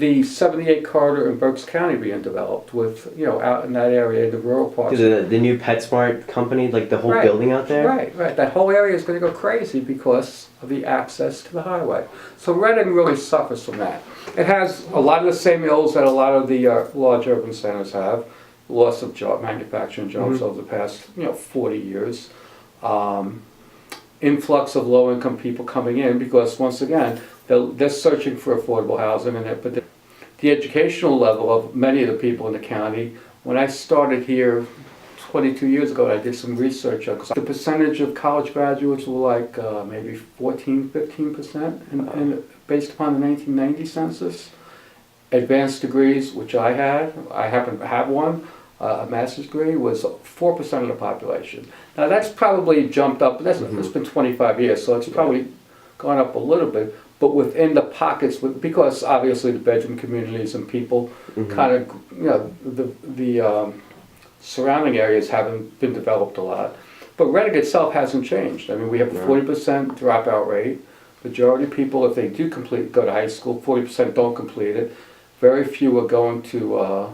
the 78 corridor in Berks County being developed with, out in that area, the rural parts. The new PetSmart company, like the whole Right. building out there? Right. That whole area is going to go crazy because of the access to the highway. So Reading really suffers from that. It has a lot of the same ills that a lot of the large urban centers have. Loss of manufacturing jobs over the past, 40 years. Influx of low-income people coming in because, once again, they're searching for affordable housing, but the educational level of many of the people in the county. When I started here 22 years ago, I did some research on the percentage of college graduates were like maybe 14-15%, and based upon the 1990 census. Advanced degrees, which I happen to have one, a master's degree, was 4% of the population. Now that's probably jumped up, it's been 25 years, so it's probably gone up a little bit, but within the pockets, because obviously the bedroom communities and people kind of, the surrounding areas haven't been developed a lot. But Reading itself hasn't changed. I mean, we have a 40% dropout rate. Majority of people, if they do go to high school, 40% don't complete it. Very few are going to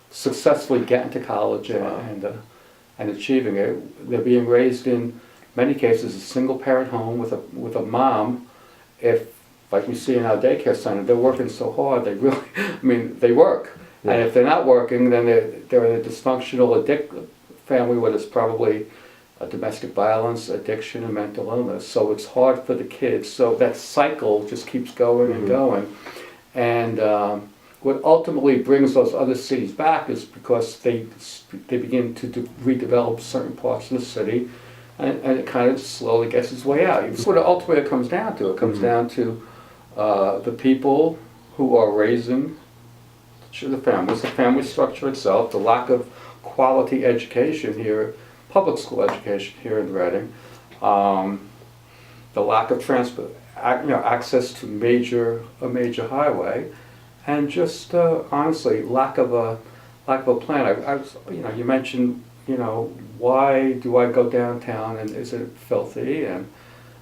successfully get into college and achieving it. They're being raised in many cases a single parent home with a mom. If, like we see in our daycare center, they're working so hard, they work. Yeah. And if they're not working, then they're in a dysfunctional family where there's probably domestic violence, addiction, and mental illness. So it's hard for the kids. So that cycle just keeps going and going. And what ultimately brings those other cities back is because they begin to redevelop certain parts of the city, and it kind of slowly gets its way out. That's what it ultimately comes down to. It comes down to the people who are raising the families, the family structure itself, the lack of quality education here, public school education here in Reading, the lack of transport, access to a major highway, and just honestly lack of a plan. You mentioned, why do I go downtown and is it filthy? And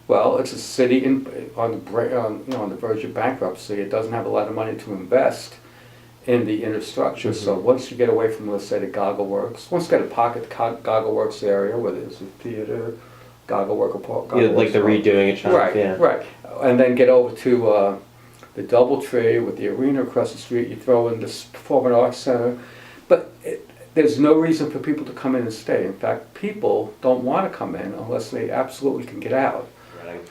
well, it's a city on the verge of bankruptcy. It doesn't have a lot of money to invest in the infrastructure. So once you get away from, let's say, the Goggle Works, once you get a pocket Goggle Works area, whether it's a theater, Goggle Works, like the redoing it, right, and then get over to the DoubleTree with the arena across the street. You throw in this Performing Arts Center, but there's no reason for people to come in and stay. In fact, people don't want to come in unless they absolutely can get out.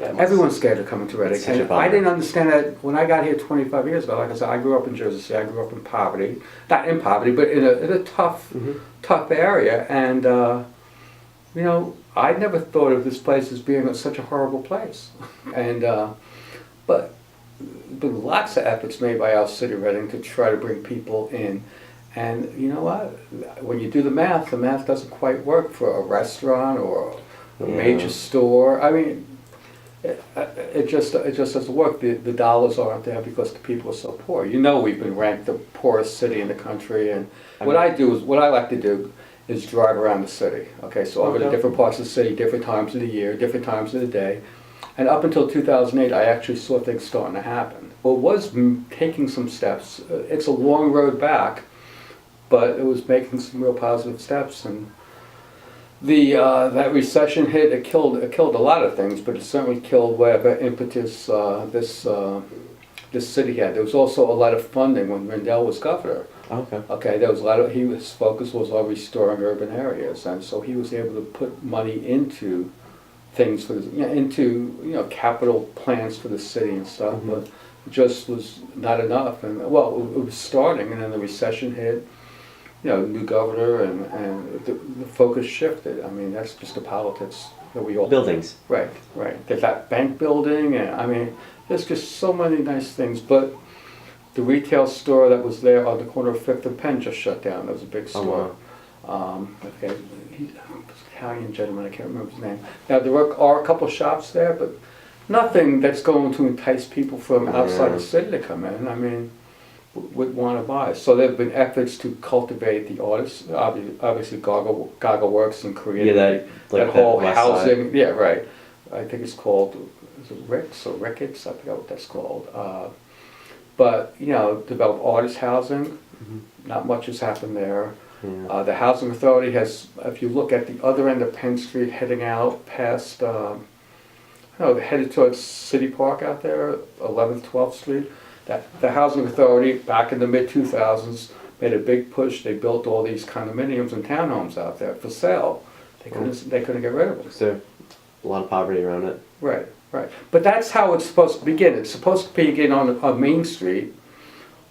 Everyone's scared of coming to Reading. And I didn't understand that when I got here 25 years ago. Like I said, I grew up in Jersey City. I grew up in poverty, not in poverty, but in a tough area. And I never thought of this place as being such a horrible place. And but there were lots of efforts made by our city, Reading, to try to bring people in. And you know what? When you do the math doesn't quite work for a restaurant or a major store. I mean, it just doesn't work. The dollars aren't there because the people are so poor. We've been ranked the poorest city in the country, and what I like to do is drive around the city. Okay, so I'll go to different parts of the city, different times of the year, different times of the day. And up until 2008, I actually saw things starting to happen. Well, it was taking some steps. It's a long road back, but it was making some real positive steps. And that recession hit. It killed a lot of things, but it certainly killed whatever impetus this city had. There was also a lot of funding when Rendell was governor. Okay. There was a lot of his focus was on restoring urban areas, and so he was able to put money into things for into capital plans for the city and stuff, but it just was not enough. And it was starting, and then the recession hit. New governor, and the focus shifted. I mean, that's just the politics that we all buildings. Right. There's that bank building, and I mean, there's just so many nice things. But the retail store that was there on the corner of 5th and Penn just shut down. There was a big store. Okay, he's an Italian gentleman. I can't remember his name. Now there are a couple shops there, but nothing that's going to entice people from outside the city to come in. I mean, would want to buy. So there have been efforts to cultivate the artists. Obviously, Goggle Works and creating that whole housing. Side. Yeah, right. I think it's called, is it Rick's or Ricketts? I forgot what that's called. But, develop artist housing, not much has happened there. Yeah. The Housing Authority has, if you look at the other end of Penn Street, heading out past, headed towards City Park out there, 11th, 12th Street, the Housing Authority, back in the mid-2000s, made a big push. They built all these condominiums and townhomes out there for sale. They couldn't get rid of them. So a lot of poverty around it. Right, right. But that's how it's supposed to begin. It's supposed to begin on Main Street,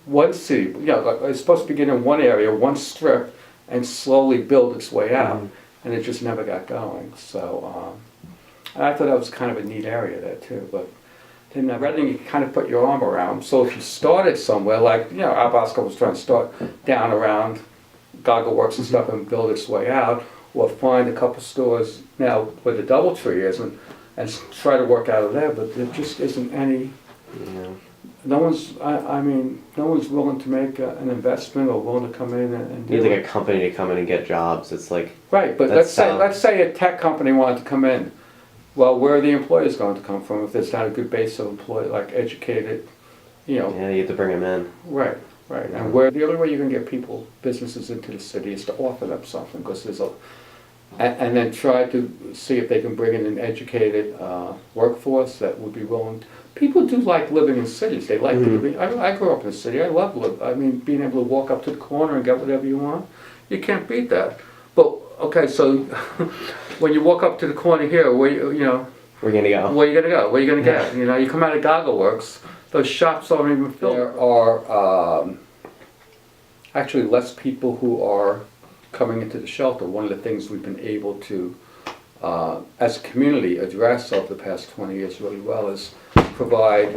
one city, it's supposed to begin in one area, one strip, and slowly build its way out. And it just never got going. So I thought that was kind of a neat area there too. But then Reading, you kind of put your arm around. So if you started somewhere, like, Albasco was trying to start down around Goggle Works and stuff and build its way out, or find a couple stores now where the DoubleTree is and try to work out of there, but there just isn't any. Yeah. No one's, no one's willing to make an investment or willing to come in and do You need it. like a company to come in and get jobs. It's like Right, but That's let's say a tech company wanted to come in. Well, where are the employees going to come from if there's not a good base of employees, like educated, yeah, you have to bring them in. Right, right. And where the only way you can get businesses into the city is to offer them something, because there's and then try to see if they can bring in an educated workforce that would be willing. People do like living in cities. They like living. I grew up in a city. I love being able to walk up to the corner and get whatever you want. You can't beat that. But okay, so when you walk up to the corner here, We're gonna go. where you gonna go? Where you gonna get? You come out of Goggle Works. Those shops aren't even filled. There are actually less people who are coming into the shelter. One of the things we've been able to, as a community, address over the past 20 years really well is provide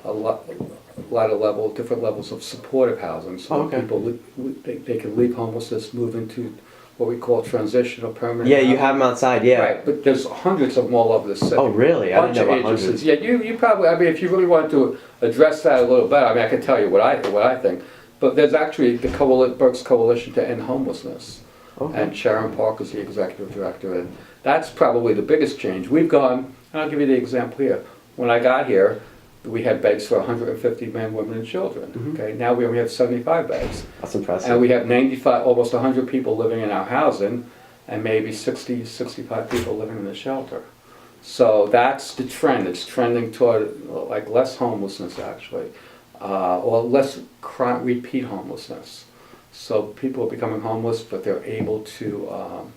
a lot of different levels of supportive housing. So people, they can leave homelessness, move into what we call transitional permanent. Yeah, housing. you have them outside. Yeah. Right, but there's hundreds of them all over the city. Oh, really? I Bunch didn't know of about agencies. hundreds. Yeah, you probably. If you really want to address that a little better, I can tell you what I think. But there's actually the Berks Coalition to End Homelessness, and Sharon Parker is the executive director, and that's probably the biggest change. We've gone, and I'll give you the example here. When I got here, we had beds for 150 men, women, and children. Okay, now we only have 75 beds. That's impressive. And we have 95, almost 100 people living in our housing, and maybe 60, 65 people living in the shelter. So that's the trend. It's trending toward like less homelessness actually, or less repeat homelessness. So people are becoming homeless, but they're able to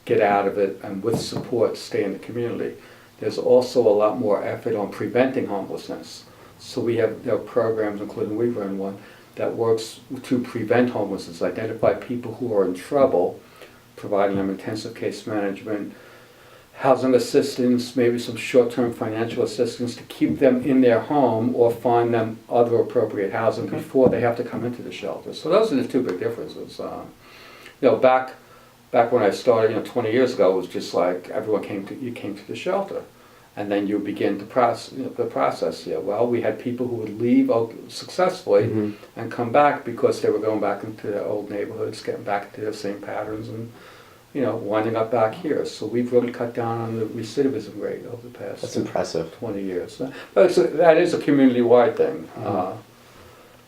get out of it and with support stay in the community. There's also a lot more effort on preventing homelessness. So there are programs, including we run one, that works to prevent homelessness, identify people who are in trouble, providing them intensive case management, housing assistance, maybe some short-term financial assistance to keep them in their home or find them other appropriate housing before they have to come into the shelter. So those are the two big differences. Back when I started, 20 years ago, it was just like everyone came to the shelter, and then you begin to the process. Yeah, well, we had people who would leave successfully and come back because they were going back into their old neighborhoods, getting back into the same patterns, and winding up back here. So we've really cut down on the recidivism rate over the past. That's impressive. 20 years. But that is a community-wide thing.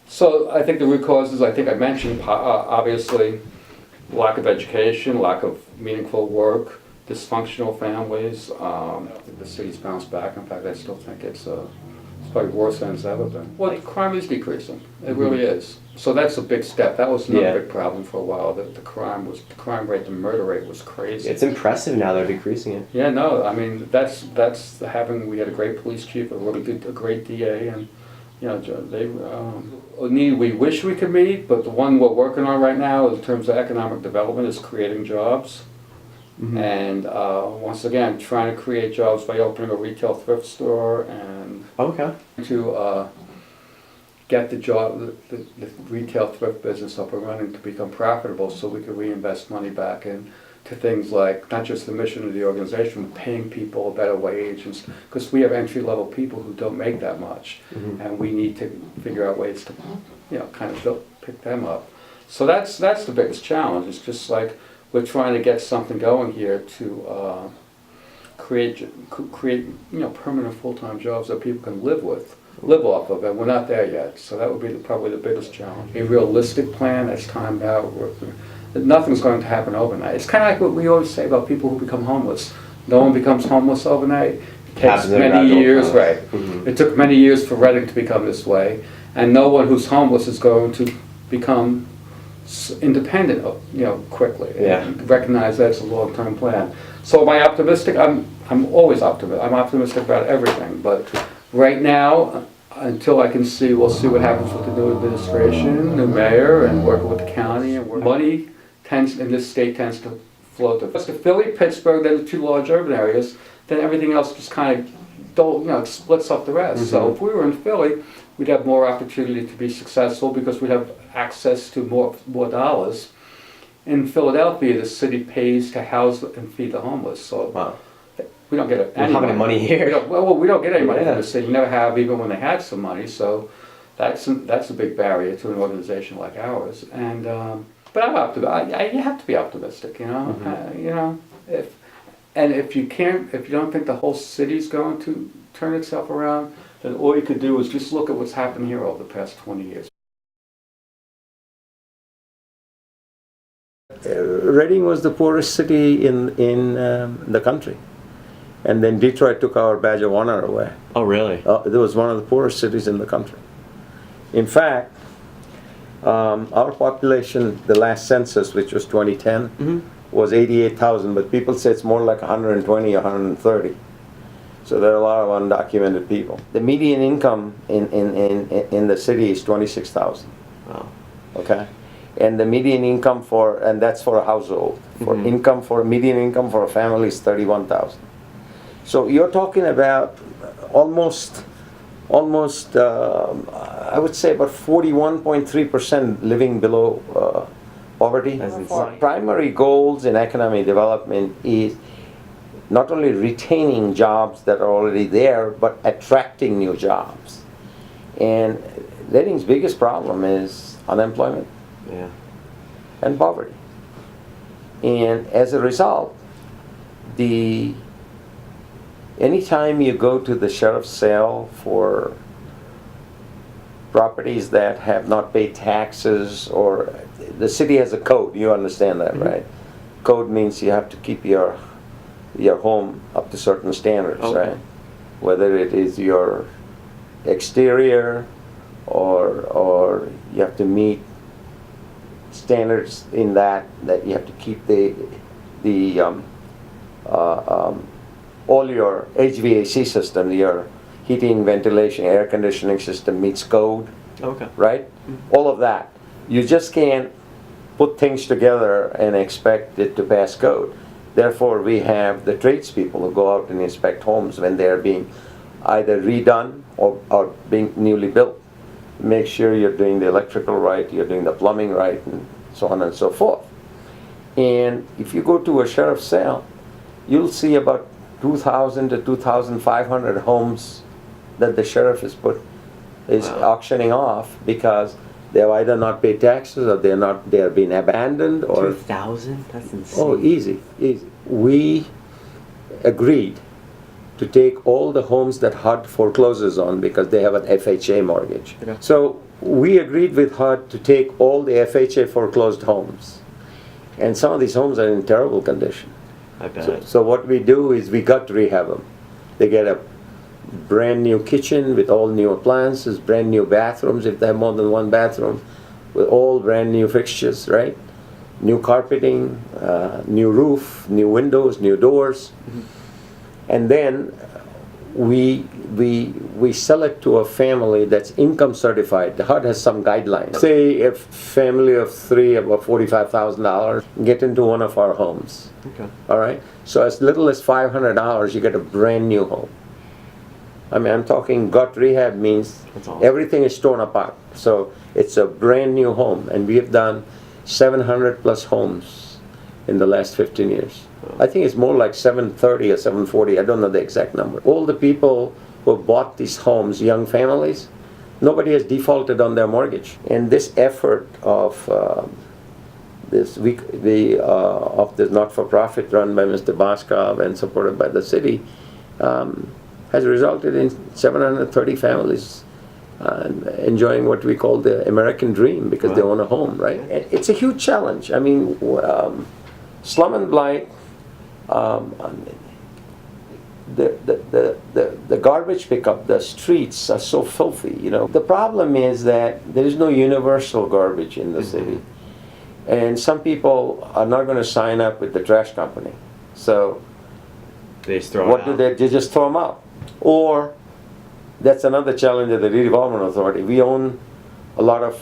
So I think the root causes, I think I mentioned, obviously, lack of education, lack of meaningful work, dysfunctional families. The city's bounced back. In fact, I still think it's probably worse than it's ever been. Well, the crime is decreasing. It really is. So that's a big step. That was another big problem for a while. That the crime rate, the murder rate was crazy. It's impressive now they're decreasing it. Yeah, no, I mean that's we had a great police chief, a great DA, and we wish we could meet, but the one we're working on right now in terms of economic development is creating jobs. And once again, trying to create jobs by opening a retail thrift store and to get the retail thrift business up and running to become profitable, so we could reinvest money back into things like not just the mission of the organization, but paying people a better wage, because we have entry-level people who don't make that much, and we need to figure out ways to pick them up. So that's the biggest challenge. It's just like we're trying to get something going here to create permanent full-time jobs that people can live with. live off of it. We're not there yet, so that would be probably the biggest challenge. A realistic plan that's timed out. Nothing's going to happen overnight. It's kind of like what we always say about people who become homeless. No one becomes homeless overnight. It takes many years, right? Mm-hmm. It took many years for Reading to become this way, and no one who's homeless is going to become independent, quickly. Yeah. And recognize that's a long-term plan. So am I optimistic? I'm always optimistic. I'm optimistic about everything, but right now, until I can see, we'll see what happens with the new administration, new mayor, and working with the county, and money in this state tends to flow to Philly, Pittsburgh, then the two large urban areas. Then everything else just kind of splits up the rest. Mm-hmm. So if we were in Philly, we'd have more opportunity to be successful because we'd have access to more dollars. In Philadelphia, the city pays to house and feed the homeless. So wow. We don't get any money here. We don't get any money from the city. We never have, even when they had some money. So that's a big barrier to an organization like ours. And but I'm optimistic. You have to be optimistic, Mm-hmm. If you don't think the whole city's going to turn itself around, then all you could do is just look at what's happened here over the past 20 years. Reading was the poorest city in the country, and then Detroit took our badge of honor away. Oh, really? It was one of the poorest cities in the country. In fact, our population, the last census, which was 2010, mm-hmm. was 88,000, but people say it's more like 120 or 130. So there are a lot of undocumented people. The median income in the city is 26,000. Wow. Okay? And the median income and that's for a household. For mm-hmm. Median income for a family is 31,000. So you're talking about almost I would say about 41.3% living below poverty. Our primary goals in economic development is not only retaining jobs that are already there, but attracting new jobs. And Reading's biggest problem is unemployment. Yeah. And poverty. And as a result, anytime you go to the sheriff's sale for properties that have not paid taxes, or the city has a code, you understand that, mm-hmm. right? Code means you have to keep your home up to certain standards, okay. right? Whether it is your exterior or you have to meet standards in that you have to keep all your HVAC system, your heating, ventilation, air conditioning system meets code. Okay. Right? Mm-hmm. All of that. You just can't put things together and expect it to pass code. Therefore, we have the tradespeople who go out and inspect homes when they're being either redone or being newly built. Make sure you're doing the electrical right, you're doing the plumbing right, and so on and so forth. And if you go to a sheriff's sale, you'll see about 2,000 to 2,500 homes that the sheriff is auctioning off because they have either not paid taxes or they are being abandoned or 2,000? That's insane. Oh, easy. We agreed to take all the homes that HUD forecloses on because they have an FHA mortgage. Okay. So we agreed with HUD to take all the FHA foreclosed homes. And some of these homes are in terrible condition. I bet. So what we do is we gut rehab them. They get a brand new kitchen with all new appliances, brand new bathrooms if they have more than one bathroom, with all brand new fixtures, right? New carpeting, new roof, new windows, new doors. Mm-hmm. And then we sell it to a family that's income certified. The HUD has some guidelines. Say if family of three, about $45,000, get into one of our homes. Okay. All right? So as little as $500, you get a brand new home. I mean, I'm talking gut rehab means awesome. Everything is torn apart. So it's a brand new home. And we have done 700 plus homes in the last 15 years. I think it's more like 730 or 740. I don't know the exact number. All the people who bought these homes, young families, nobody has defaulted on their mortgage. And this effort of this not-for-profit run by Mr. Boskov and supported by the city has resulted in 730 families enjoying what we call the American dream because they own a home, right? And it's a huge challenge. I mean, slum and blight, the garbage pickup, the streets are so filthy, you know. The problem is that there is no universal garbage in the city. And some people are not going to sign up with the trash company. So They just throw what it do out. they just throw them out? Or that's another challenge of the redevelopment authority. We own a lot of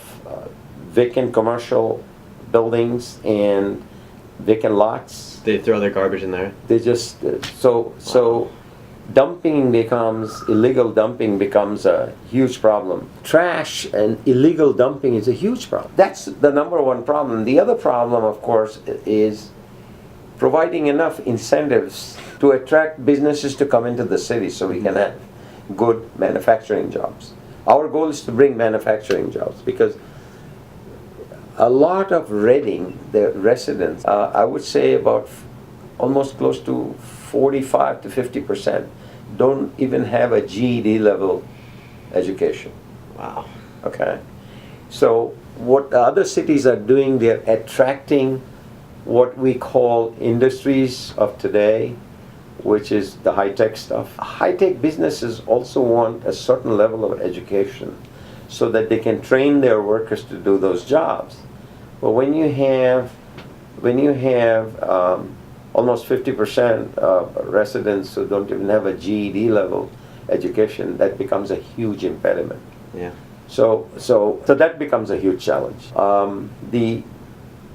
vacant commercial buildings and vacant lots. They throw their garbage in there. They just so dumping becomes illegal. Dumping becomes a huge problem. Trash and illegal dumping is a huge problem. That's the number one problem. The other problem, of course, is providing enough incentives to attract businesses to come into the city so we can have good manufacturing jobs. Our goal is to bring manufacturing jobs because a lot of Reading, the residents, I would say about almost close to 45 to 50% don't even have a GED level education. Wow. Okay, so what other cities are doing, they're attracting what we call industries of today, which is the high-tech stuff. High-tech businesses also want a certain level of education so that they can train their workers to do those jobs. But when you have almost 50% of residents who don't even have a GED level education, that becomes a huge impediment. Yeah. So that becomes a huge challenge.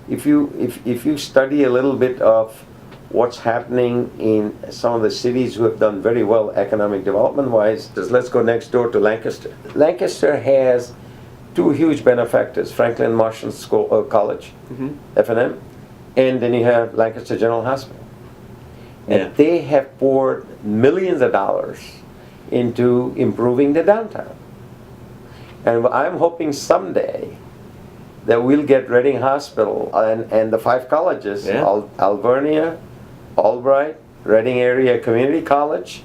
If you study a little bit of what's happening in some of the cities who have done very well economic development wise, just let's go next door to Lancaster. Lancaster has two huge benefactors, Franklin Marshall School, College, F&M, and then you have Lancaster General Hospital. And they have poured millions of dollars into improving the downtown. And I'm hoping someday that we'll get Reading Hospital and the 5 colleges, Alvernia, Albright, Reading Area Community College,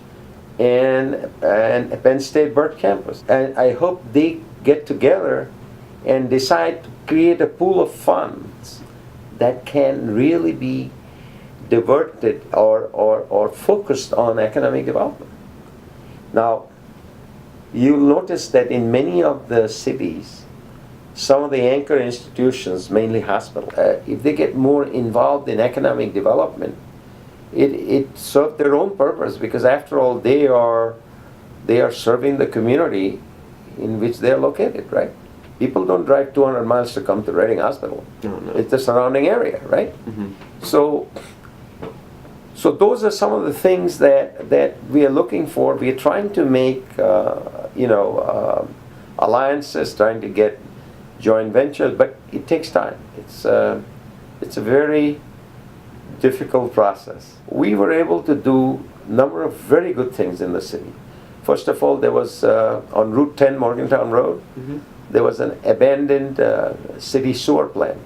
and Penn State Burt Campus. And I hope they get together and decide to create a pool of funds that can really be diverted or focused on economic development. Now, you'll notice that in many of the cities, some of the anchor institutions, mainly hospitals, if they get more involved in economic development, it serves their own purpose because after all, they are serving the community in which they're located, right? People don't drive 200 miles to come to Reading Hospital. No. It's the surrounding area, right? So those are some of the things that we are looking for. We are trying to make, alliances, trying to get joint ventures, but it takes time. It's a very difficult process. We were able to do a number of very good things in the city. First of all, there was on Route 10 Morgantown Road, there was an abandoned city sewer plant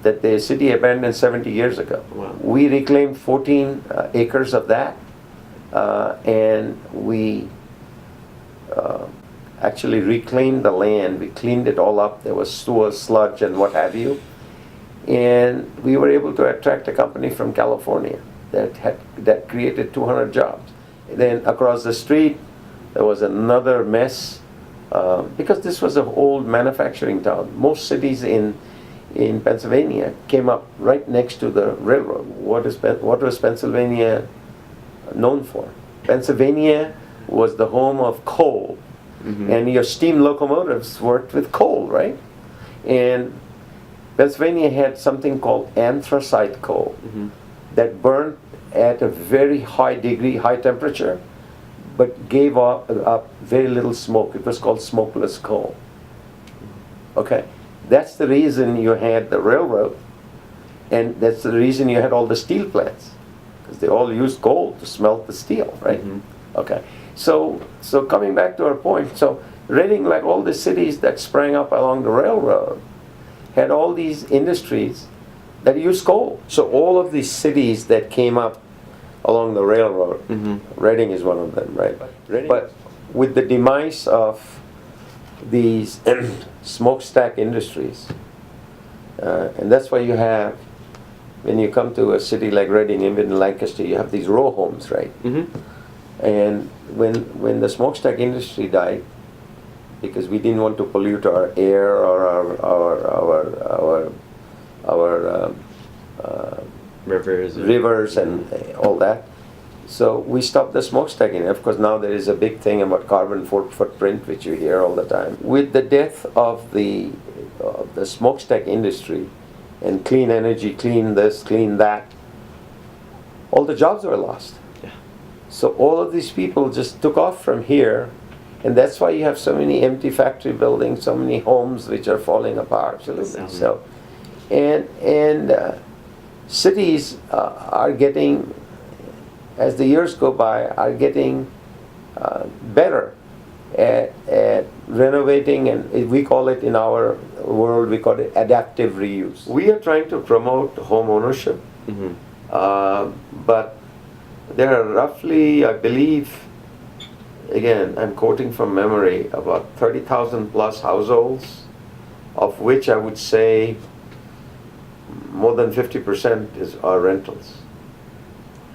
that the city abandoned 70 years ago. Wow. We reclaimed 14 acres of that, and we actually reclaimed the land. We cleaned it all up. There was sewer, sludge, and what have you. And we were able to attract a company from California that created 200 jobs. Then across the street, there was another mess because this was an old manufacturing town. Most cities in Pennsylvania came up right next to the railroad. What was Pennsylvania known for? Pennsylvania was the home of coal, and your steam locomotives worked with coal, right? And Pennsylvania had something called anthracite coal that burned at a very high degree, high temperature, but gave up very little smoke. It was called smokeless coal. Okay, that's the reason you had the railroad, and that's the reason you had all the steel plants, because they all used coal to smelt the steel, right? Okay, so coming back to our point, so Reading, like all the cities that sprang up along the railroad, had all these industries that used coal. So all of these cities that came up along the railroad. Mm-hmm. Reading is one of them, right? But with the demise of these smokestack industries, and that's why you have, when you come to a city like Reading, even Lancaster, you have these row homes, right? Mm-hmm. And when the smokestack industry died, because we didn't want to pollute our air or our Rivers. rivers and all that. So we stopped the smokestacking. Of course, now there is a big thing about carbon footprint, which you hear all the time. With the death of the smokestack industry and clean energy, clean this, clean that, all the jobs were lost. Yeah. So all of these people just took off from here, and that's why you have so many empty factory buildings, so many homes which are falling apart. Absolutely. So, and cities are getting, as the years go by, are getting better at renovating, and we call it, in our world, we call it adaptive reuse. We are trying to promote home ownership, Mm-hmm. but there are roughly, I believe, again, I'm quoting from memory, about 30,000 plus households, of which I would say more than 50% are rentals.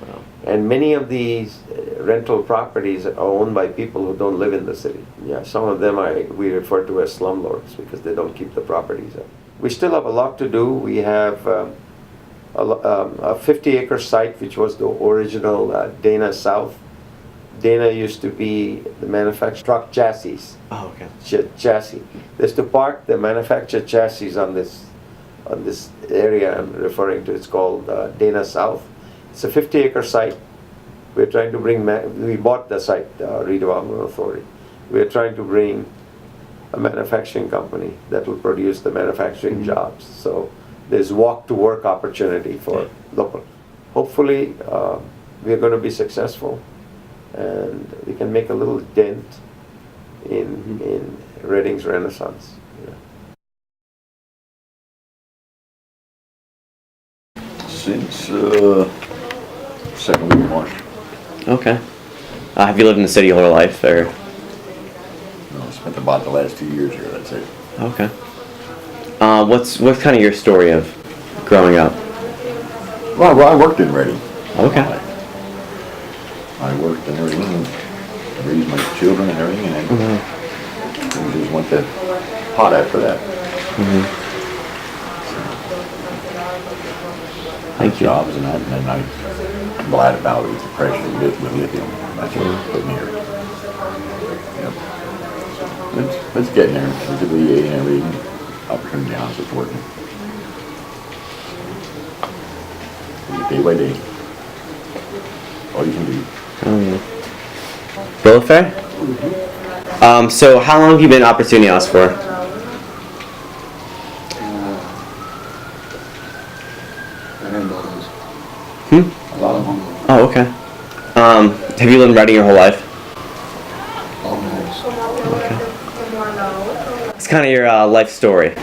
Wow. And many of these rental properties are owned by people who don't live in the city. Yeah, some of them we refer to as slumlords because they don't keep the properties up. We still have a lot to do. We have a 50-acre site, which was the original Dana South. Dana used to be the manufacturer truck chassis. Oh, okay. Chassis. They used to park the manufactured chassis on this area I'm referring to. It's called Dana South. It's a 50-acre site. We're trying to bring, we bought the site, Redevelopment Authority. We're trying to bring a manufacturing company that will produce the manufacturing jobs. So there's walk to work opportunity for local. Hopefully we're going to be successful and we can make a little dent in Reading's renaissance. Since second week of March. Okay. Have you lived in the city your whole life, or? No, I spent about the last 2 years here, that's it. Okay. What's kind of your story of growing up? Well, I worked in Reading. Okay. I worked in Reading and raised my children and everything, and then we just went to pot after that. Thank you. Jobs and that, and then I'm glad about it with the pressure with lithium. That's what put me here. Yep. It's getting there. With the VA and everything, opportunity house is working. Day by day. All you can do. Bill Fair? So how long have you been Opportunity House for? A lot of them. Oh, okay. Have you lived in Reading your whole life? Almost. It's kind of your life story.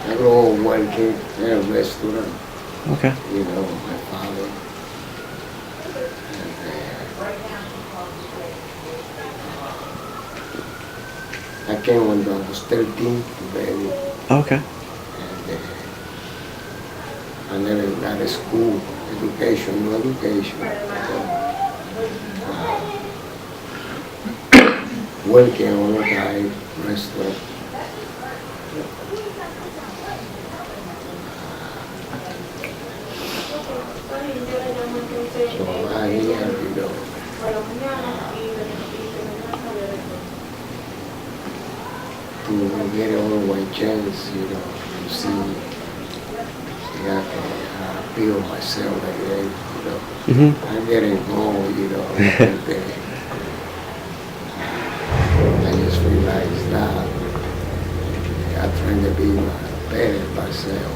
I grew up working in a restaurant, Okay. you know, my father. And, I came when I was 13, baby, Okay. and I never got a school, education, no education. Working on a Thai restaurant. So I here, you know, to get on my chance, you know, to see if I can feel myself again, you know. I'm getting old, you know, and, I just realized that I'm trying to be better myself.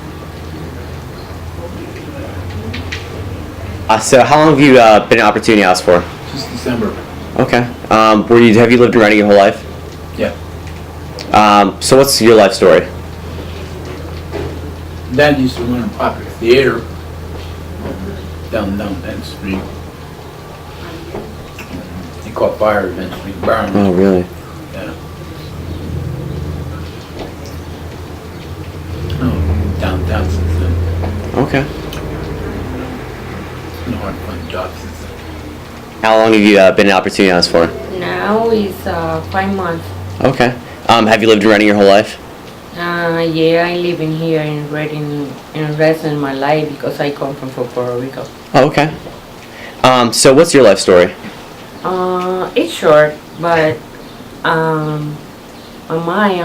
So how long have you been in Opportunity House for? Since December. Okay. Have you lived in Reading your whole life? Yeah. So what's your life story? Dad used to run a popular theater down Penn Street. He caught fire eventually, burned. Oh, really? Yeah. Oh, downtown since then. Okay. It's been a hard to find jobs since then. How long have you been in Opportunity House for? Now it's 5 months. Okay. Have you lived in Reading your whole life? Yeah, I live in here in Reading in rest in my life because I come from Puerto Rico. Oh, okay. So what's your life story? It's short, but my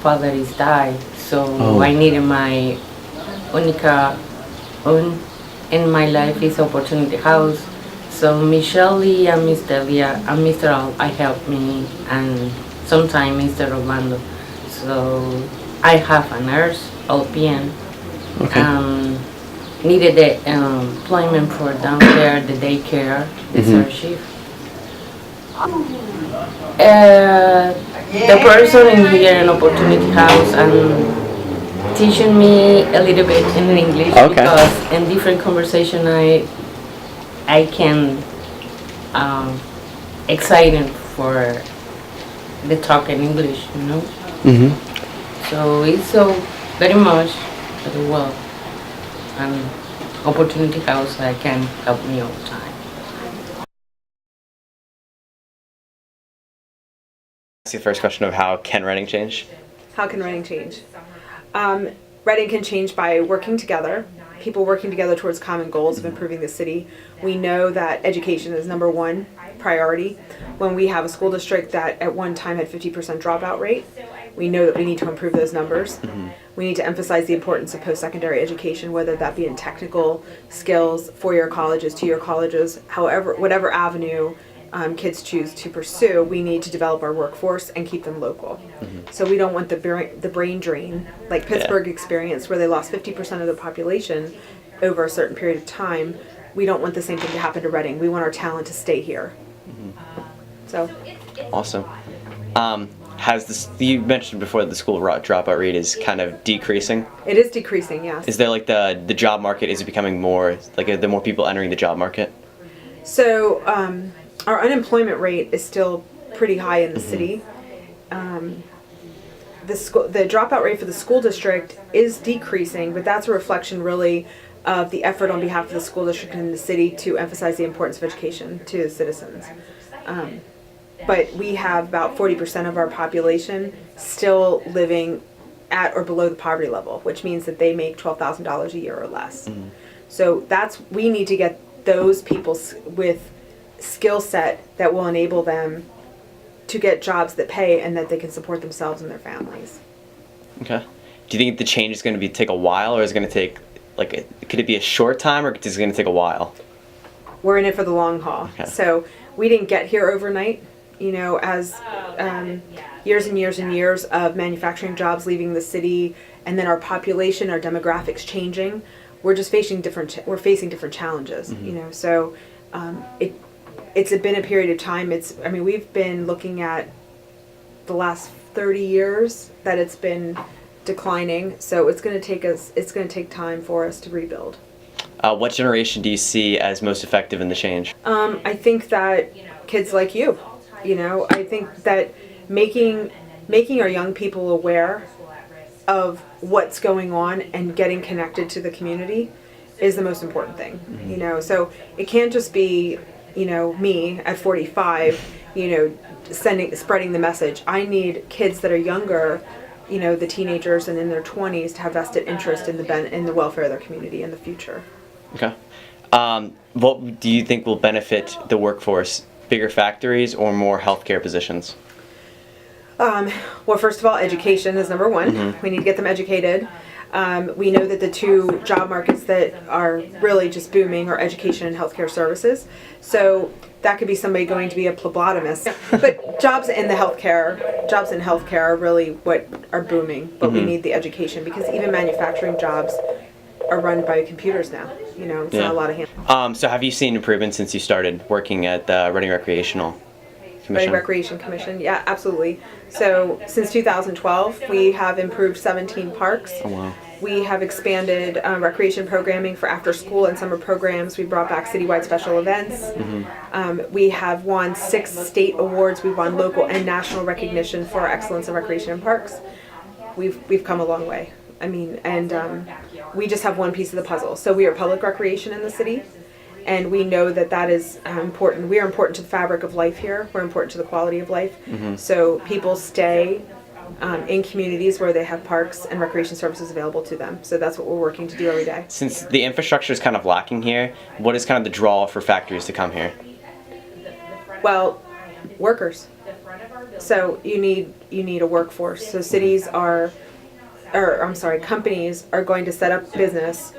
father is died, so Oh. I needed my única in my life is Opportunity House. So Michelle Lee and Mr. I help me, and sometimes Mr. Orlando. So I have a nurse, LPN. Okay. Needed the employment for down there, the daycare, the third shift. The person in here in Opportunity House and teaching me a little bit in English Okay. because in different conversation I can excited for the talk in English, you know. Mm-hmm. So it's so very much very well. And Opportunity House can help me all the time. Ask you the first question of how can Reading change? How can Reading change? Reading can change by working together, people working together towards common goals of improving the city. We know that education is number one priority. When we have a school district that at one time had 50% dropout rate, we know that we need to improve those numbers. We need to emphasize the importance of post-secondary education, whether that be in technical skills, four-year colleges, two-year colleges, however, whatever avenue kids choose to pursue, we need to develop our workforce and keep them local. So we don't want the brain drain, like Pittsburgh experienced, where they lost 50% of the population over a certain period of time. We don't want the same thing to happen to Reading. We want our talent to stay here. So, Awesome. Has this, you mentioned before that the school dropout rate is kind of decreasing. it is decreasing, yes. Is there like the job market, is it becoming more, like are there more people entering the job market? So, our unemployment rate is still pretty high in the city. The dropout rate for the school district is decreasing, but that's a reflection really of the effort on behalf of the school district and the city to emphasize the importance of education to the citizens. But we have about 40% of our population still living at or below the poverty level, which means that they make $12,000 a year or less. So we need to get those people with skill set that will enable them to get jobs that pay and that they can support themselves and their families. Okay. Do you think the change is going to take a while, or is it going to take, could it be a short time, or is it going to take a while? We're in it for the long haul. Okay. So we didn't get here overnight, you know, as years and years and years of manufacturing jobs leaving the city, and then our population, our demographics changing. We're just facing different challenges, you know. So it's been a period of time. We've been looking at the last 30 years that it's been declining. So it's going to take time for us to rebuild. What generation do you see as most effective in the change? I think that kids like you know, I think that making our young people aware of what's going on and getting connected to the community is the most important thing, you know. So it can't just be, you know, me at 45, you know, spreading the message. I need kids that are younger, you know, the teenagers and in their 20s, to have vested interest in the welfare of their community in the future. Okay. What do you think will benefit the workforce? Bigger factories or more healthcare positions? Well, first of all, education is number one. We need to get them educated. We know that the two job markets that are really just booming are education and healthcare services. So that could be somebody going to be a phlebotomist. But jobs in healthcare are really what are booming. But we need the education, because even manufacturing jobs are run by computers now. You know, it's not a lot of hands. So have you seen improvements since you started working at the Reading Recreational Commission? Reading Recreation Commission, yeah, absolutely. So since 2012, we have improved 17 parks. Oh, wow. We have expanded recreation programming for after school and summer programs. We brought back citywide special events. We have won 6 state awards. We've won local and national recognition for our excellence in recreation and parks. We've come a long way. I mean, and we just have one piece of the puzzle. So we are public recreation in the city, and we know that that is important. We are important to the fabric of life here. We're important to the quality of life. So people stay in communities where they have parks and recreation services available to them. So that's what we're working to do every day. Since the infrastructure is kind of lacking here, what is kind of the draw for factories to come here? Well, workers. So you need a workforce. So cities are, companies are going to set up business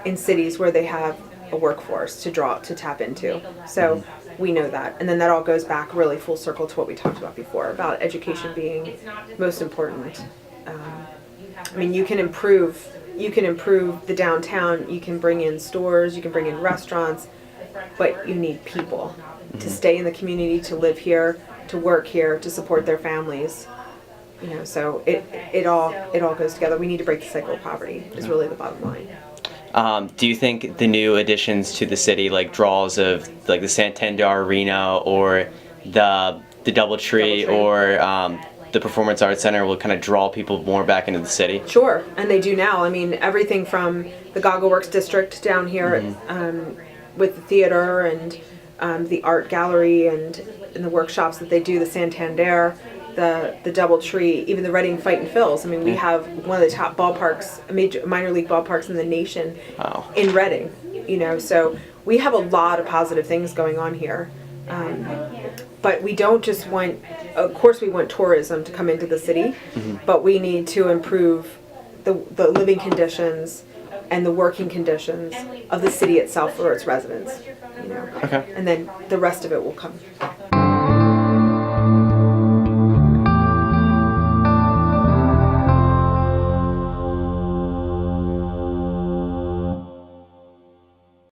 in cities where they have a workforce to tap into. So we know that, and then that all goes back really full circle to what we talked about before about education being most important. I mean, you can improve the downtown. You can bring in stores. You can bring in restaurants, but you need people to stay in the community, to live here, to work here, to support their families. You know, so it all goes together. We need to break the cycle of poverty. Is really the bottom line. Do you think the new additions to the city, like draws of like the Santander Arena or the DoubleTree or the Performance Arts Center, will kind of draw people more back into the city? Sure, and they do now. I mean, everything from the Goggleworks district down here with the theater and the art gallery and the workshops that they do, the Santander, the DoubleTree, even the Reading Fight and Phils. I mean, we have one of the top ballparks, minor league ballparks in the nation in Reading. You know, so we have a lot of positive things going on here. But we don't just want, of course we want tourism to come into the city, but we need to improve the living conditions and the working conditions of the city itself for its residents. You know? Okay. And then the rest of it will come.